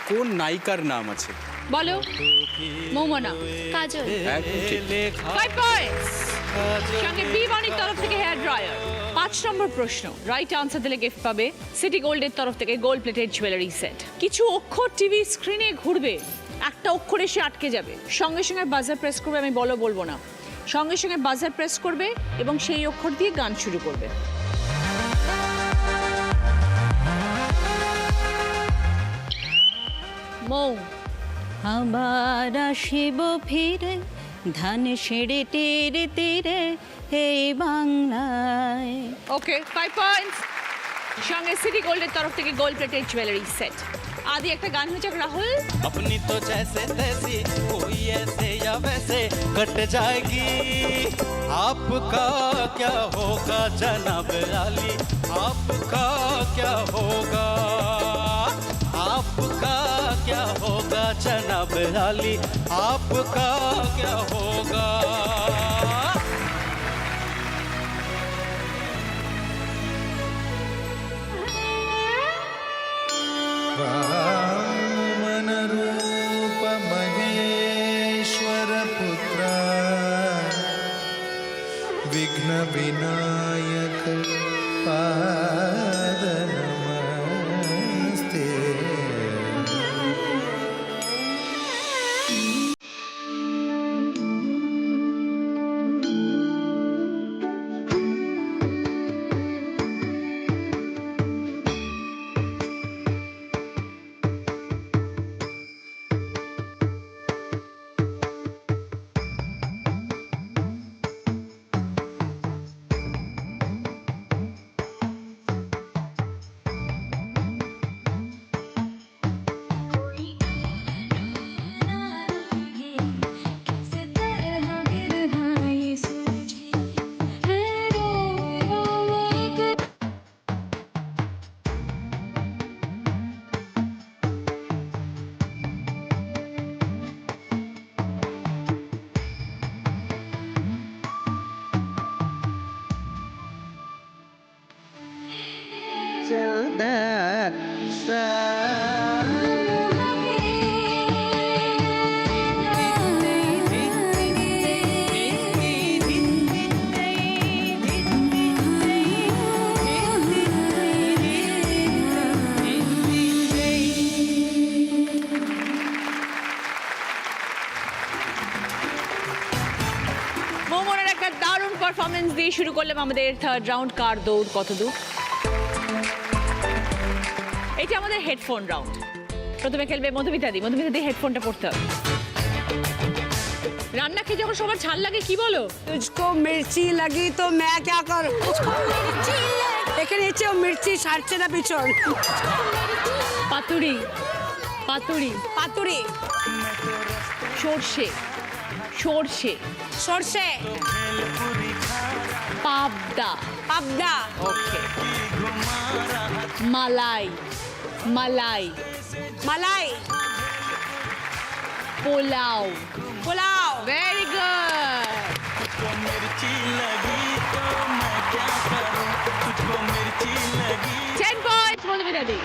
কোন নায়িকার নাম আছে? বলো। মৌমনা কাজল একদম ঠিক। 5 পয়েন্টস। সঙ্গে বিবনির তরফ থেকে হেয়ার ড্রায়ার। 5 নম্বর প্রশ্ন, রাইট আনসার দিলে গিফট পাবে সিটি গোল্ডের তরফ থেকে গোল্ড প্লেটেড জুয়েলারি সেট। কিছু অক্ষর টিভি স্ক্রিনে ঘুরবে, একটা অক্ষর এসে আটকে যাবে, সঙ্গে সঙ্গে বাজার প্রেস করবে, আমি বলবো না। সঙ্গে সঙ্গে বাজার প্রেস করবে এবং সেই অক্ষর দিয়ে গান শুরু করবে। মৌ, আবার আসিব ফিরে ধান সেড়ে টেরে তেরে এই বাংলায়। ওকে 5 পয়েন্টস। সঙ্গে সিটি গোল্ডের তরফ থেকে গোল্ড প্লেটেড জুয়েলারি সেট। আদি একটা গান হয়ে যাক রাহুল। अपनी तो जैसे तैसी कोई ऐसे या वैसे कट जाएगी आपका क्या होगा जनाब आली आपका क्या होगा आपका क्या होगा जनाब आली आपका क्या होगा वामनरूप महेश्वर पुत्र विघ्न विनायक पाद नमस्ते মোমনের একটা দারুণ পারফরমেন্স দিয়ে শুরু করলাম আমাদের থার্ড রাউন্ড। কার দৌড় কত দূর। এটা আমাদের হেডফোন রাউন্ড। প্রথমে খেলবে মধুমিতা দি। মধুমিতা দি হেডফোনটা পড়তে হবে। রান্না খেয়ে যখন সবার ঝাল লাগে কি বলো? तुझको मिर्ची लगी तो मैं क्या करूं দেখে নিচ্ছে ও মির্চি ছাড়ছে না পিছন। পাতুরি, পাতুরি, পাতুরি, সর্ষে, সর্ষে, সরষে, পাবদা, পাবদা, ওকে, মালাই, মালাই, মালাই, পোলাও, পোলাও, ভেরি গুড। तुझको मिर्ची लगी तो मैं क्या करूं तुझको मिर्ची लगी 10 পয়েন্টস মধুমিতা দি।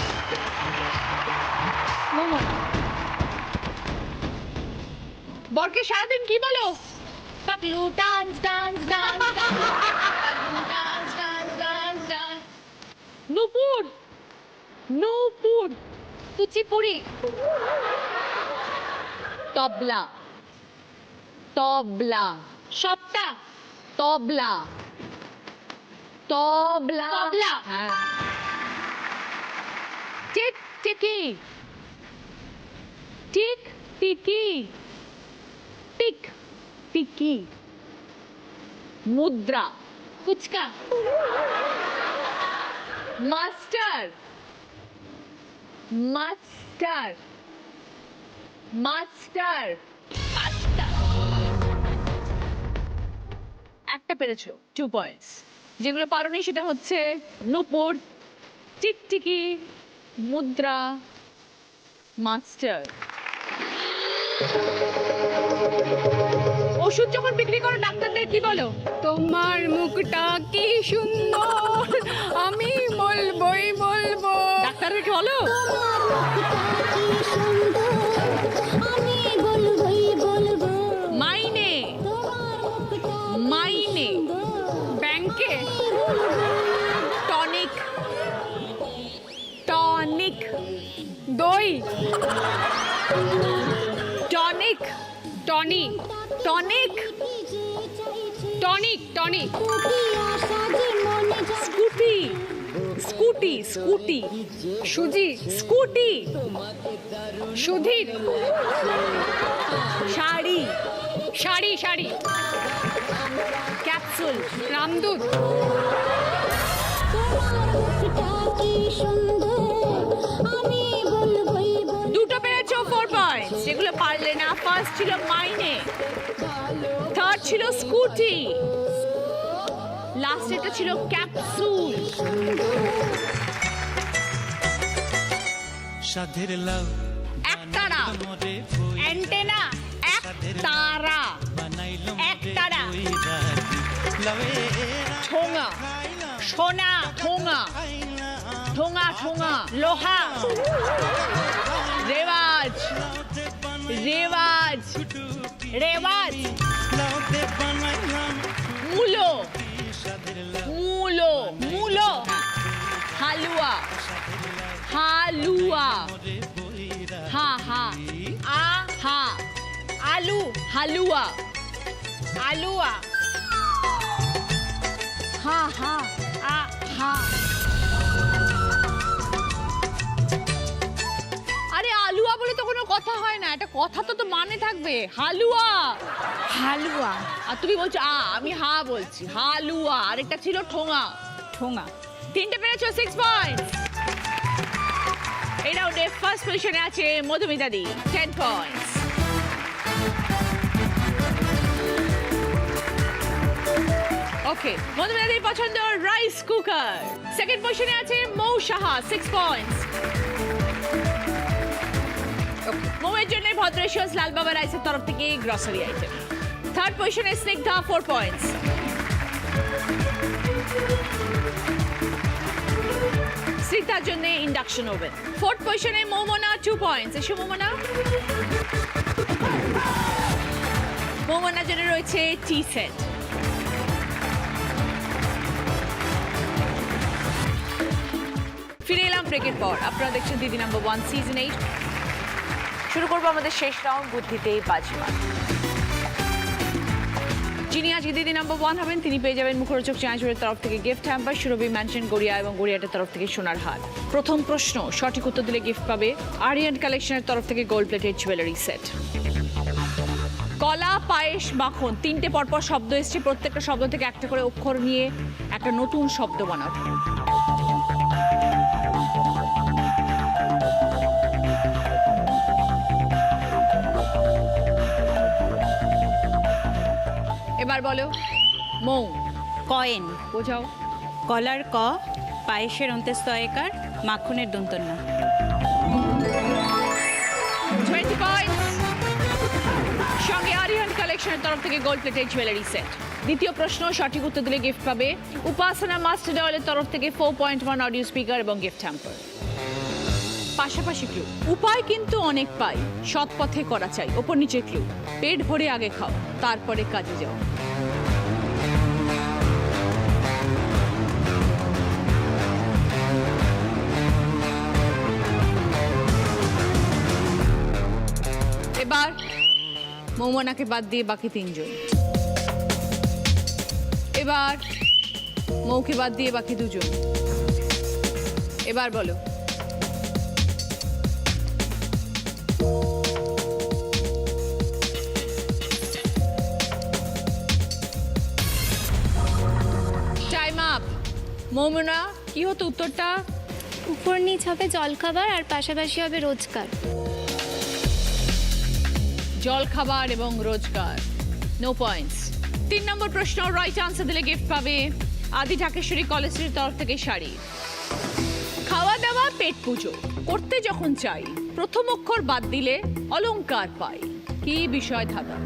মোমন, বরকে সারাদিন কি বলো? Paglu dance dance dance dance dance dance dance. নূপুর, নূপুর, কুচিপুড়ি, তবলা, তবলা, সপ্তা, তবলা, তবলা, তবলা, হ্যাঁ। টিক টিকি, টিক টিকি, টিক টিকি, মুদ্রা, phuchka, master, master, master, pasta. একটা পেরেছো, 2 পয়েন্টস। যেগুলো পারোনি সেটা হচ্ছে নূপুর, টিকটিকি, মুদ্রা, মাস্টার। ওষুধ যখন বিক্রি করো ডাক্তারদের কি বলো? তোমার মুখটা কি সুন্দর আমি বলবোই বলবো। ডাক্তারদেরকে বলো? মাইনে, মাইনে, ব্যাংকে, টনিক, টনিক, দই, tonic, Tony, tonic, tonic tonic scooty scooty scooty সুজি স্কুটি সুধীর শাড়ি শাড়ি শাড়ি ক্যাপসুল রামদূত দুটো পেরেছো 4 পয়েন্টস, যেগুলো পারলে না। ফার্স্ট ছিল মাইনে, থার্ড ছিল স্কুটি, লাস্ট এটা ছিল ক্যাপসুল। সাধের লাউ একতারা, অ্যান্টেনা, একতারা, একতারা, ঠোঙা, সোনা, ঠোঙা, ঠোঙা, ঠোঙা, লোহা, রেওয়াজ, রেওয়াজ, রেওয়াজ, মূলো, মূলো, মূলো, হালুয়া, হালুয়া, হা হা, আ হা, আলু, হালুয়া, আলুয়া, হা হা, আ হা। আরে আলুয়া বলে তো কোনো কথা হয় না, এটা কথা তো মানে থাকবে। হালুয়া, হালুয়া। আর তুমি বলছো আমি হা বলছি, হালুয়া। আরেকটা ছিল ঠোঙা, ঠোঙা। তিনটে পেরেছো, 6 পয়েন্টস। এই রাউন্ডে ফার্স্ট পজিশনে আছে মধুমিতা দি, 10 পয়েন্টস। ওকে, মধুমিতা দির পছন্দ রাইস কুকার। সেকেন্ড পজিশনে আছে মৌ সাহা, 6 পয়েন্টস। মৌয়ের জন্য ভদ্রেশ্বর লাল বাবা রাইসের তরফ থেকে গ্রসারি আইটেম। থার্ড পজিশনে স্নিগ্ধা, 4 পয়েন্টস। স্নিগ্ধার জন্য ইন্ডাকশন ওভেন। ফোর্থ পজিশনে মোমনা, 2 পয়েন্টস। এসো মোমনা। মোমনার জন্য রয়েছে টি সেট। ফিরে এলাম ব্রেকের পর। আপনারা দেখছেন দিদি নাম্বার 1 সিজন 8। শুরু করবো আমাদের শেষ রাউন্ড, বুদ্ধিতে বাজিমাত। যিনি আজকে দিদি নাম্বার 1 হবেন তিনি পেয়ে যাবেন মুখরোচক চাঁচুরের তরফ থেকে গিফট হ্যাম্পার, সুরভি ম্যানশন গড়িয়া এবং গড়িয়াটের তরফ থেকে সোনার হার। প্রথম প্রশ্ন সঠিক উত্তর দিলে গিফট পাবে আরিয়ান্ট কালেকশনের তরফ থেকে গোল্ড প্লেটেড জুয়েলারি সেট। কলা, পায়েস, মাখন, তিনটে পরপর শব্দ এসছে। প্রত্যেকটা শব্দ থেকে একটা করে অক্ষর নিয়ে একটা নতুন শব্দ বানাবে। এবার বলো মৌ। কয়েন। বোঝাও। কলার ক, পায়েসের অন্ত্যেস্ত একার, মাখনের দন্তন্য। 20 পয়েন্টস। সঙ্গে আরিয়ান কালেকশনের তরফ থেকে গোল্ড প্লেটেড জুয়েলারি সেট। দ্বিতীয় প্রশ্ন সঠিক উত্তর দিলে গিফট পাবে উপাসনা মাস্টার অয়েলের তরফ থেকে 4.1 অডিও স্পিকার এবং গিফট হ্যাম্পার। পাশাপাশি ক্লু, উপায় কিন্তু অনেক পাই, সৎ পথে করা চাই। ওপর নিচে ক্লু, পেট ভরে আগে খাও, তারপরে কাজে যাও। এবার মৌমনাকে বাদ দিয়ে বাকি তিনজন। এবার মৌকে বাদ দিয়ে বাকি দুজন। এবার বলো টাইম আপ। মৌমনা, কি হতো উত্তরটা? উপর নিচ হবে জলখাবার আর পাশাপাশি হবে রোজগার। জল খাবার এবং রোজগার, নো পয়েন্টস। 3 নম্বর প্রশ্ন রাইট আনসার দিলে গিফট পাবে আদি ঢাকেশ্বরী কলেজের তরফ থেকে শাড়ি। খাওয়া দাওয়া পেট পুজো করতে যখন চাই, প্রথম অক্ষর বাদ দিলে অলংকার পাই। কি বিষয় ধাঁধা?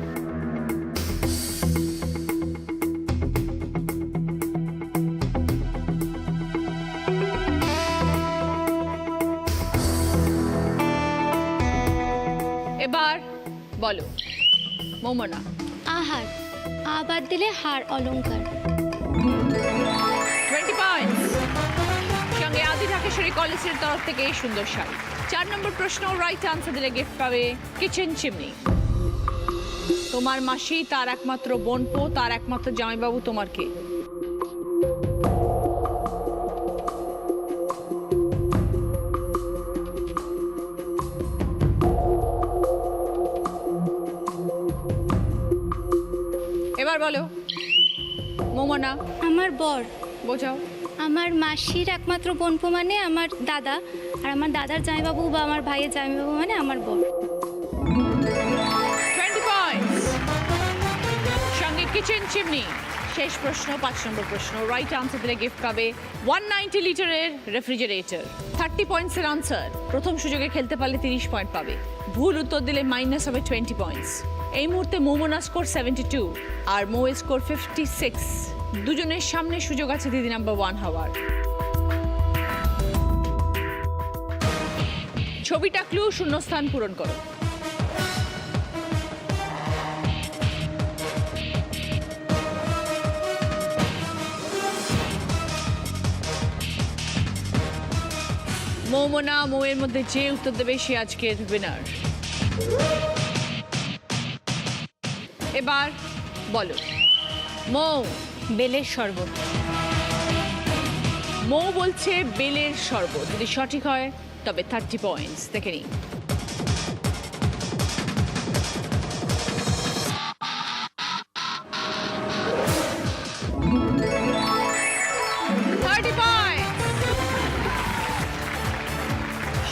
এবার বলো মোমনা। আহার, আবার দিলে হার অলংকার। 20 পয়েন্টস। সঙ্গে আদি ঢাকেশ্বরী কলেজের তরফ থেকে এই সুন্দর শাড়ি। 4 নম্বর প্রশ্ন রাইট আনসার দিলে গিফট পাবে কিচেন চিমনি। তোমার মাসি, তার একমাত্র বোনপো, তার একমাত্র জামাইবাবু তোমার কে? এবার বলো মোমনা। আমার বর। বোঝাও। আমার মাসির একমাত্র বোনপো মানে আমার দাদা, আর আমার দাদার জামাইবাবু বা আমার ভাইয়ের জামাইবাবু মানে আমার বর। 20 পয়েন্টস। সঙ্গে কিচেন চিমনি। শেষ প্রশ্ন, 5 নম্বর প্রশ্ন। রাইট আনসার দিলে গিফট পাবে 190 লিটারের রেফ্রিজারেটর। 30 পয়েন্টসের আনসার। প্রথম সুযোগে খেলতে পারলে 30 পয়েন্ট পাবে। ভুল উত্তর দিলে মাইনাস হবে 20 পয়েন্টস। এই মুহূর্তে মোমনা স্কোর 72 আর মোয়ের স্কোর 56। দুজনের সামনে সুযোগ আছে দিদি নাম্বার 1 হওয়ার। ছবিটা ক্লু, শূন্যস্থান পূরণ করো। মোমনা, মোয়ের মধ্যে যে উত্তর দেবে সে আজকের উইনার। এবার বলো মৌ। বেলের শরবত। মৌ বলছে বেলের শরবত। যদি সঠিক হয় তবে 30 পয়েন্টস। দেখে নিই।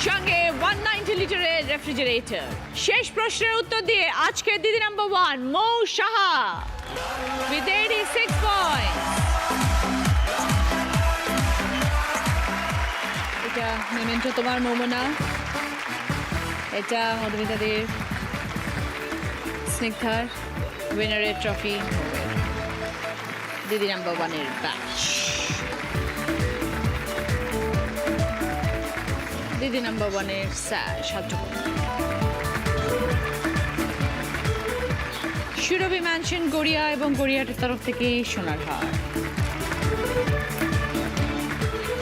সঙ্গে 190 লিটারের রেফ্রিজারেটর। শেষ প্রশ্নের উত্তর দিয়ে আজকে দিদি number 1 Mou Saha with 86 point. এটা মেমেন্টো তোমার মোমনা, এটা মধুমিতাদের, স্নিগ্ধার উইনারের ট্রফি, দিদি নাম্বার 1-এর ব্যাচ। দিদি নাম্বার 1-এর স্যার সাহায্য। সুরভি ম্যানশন গড়িয়া এবং গড়িয়াটের তরফ থেকে সোনার হার।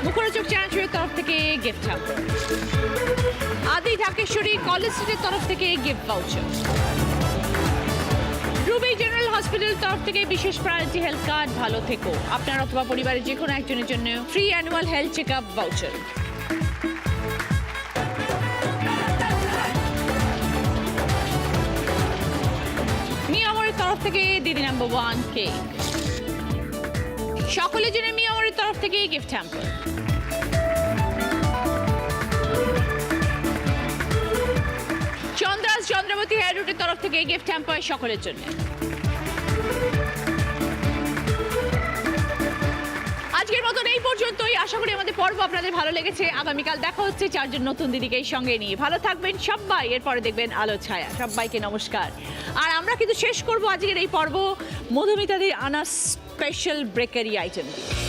মুখরোচক চ্যানেলের তরফ থেকে গিফট হ্যাম্পার। আদি ঢাকেশ্বরী কলেজ স্ট্রিটের তরফ থেকে gift voucher. Ruby general hospital তরফ থেকে বিশেষ প্রায়োরিটি হেলথ কার্ড। ভালো থেকো। আপনার অথবা পরিবারের যে কোনো একজনের জন্য free annual health check up voucher. তরফ থেকে দিদি নাম্বার 1 কেক। সকলের জন্য মিয়ামরের তরফ থেকে গিফট হ্যাম্পার। চন্দ্রাস চন্দ্রবতী হেয়ার রুটের তরফ থেকে গিফট হ্যাম্পার সকলের জন্য। আজকের মতন এই পর্যন্তই। আশা করি আমাদের পর্ব আপনাদের ভালো লেগেছে। আগামীকাল দেখা হচ্ছে 4 জন নতুন দিদিকে এই সঙ্গে নিয়ে। ভালো থাকবেন সবাই। এরপরে দেখবেন আলো ছায়া। সবাইকে নমস্কার। আর আমরা কিন্তু শেষ করব আজকের এই পর্ব মধুমিতাদের আনা স্পেশাল বেকারি আইটেম দিয়ে।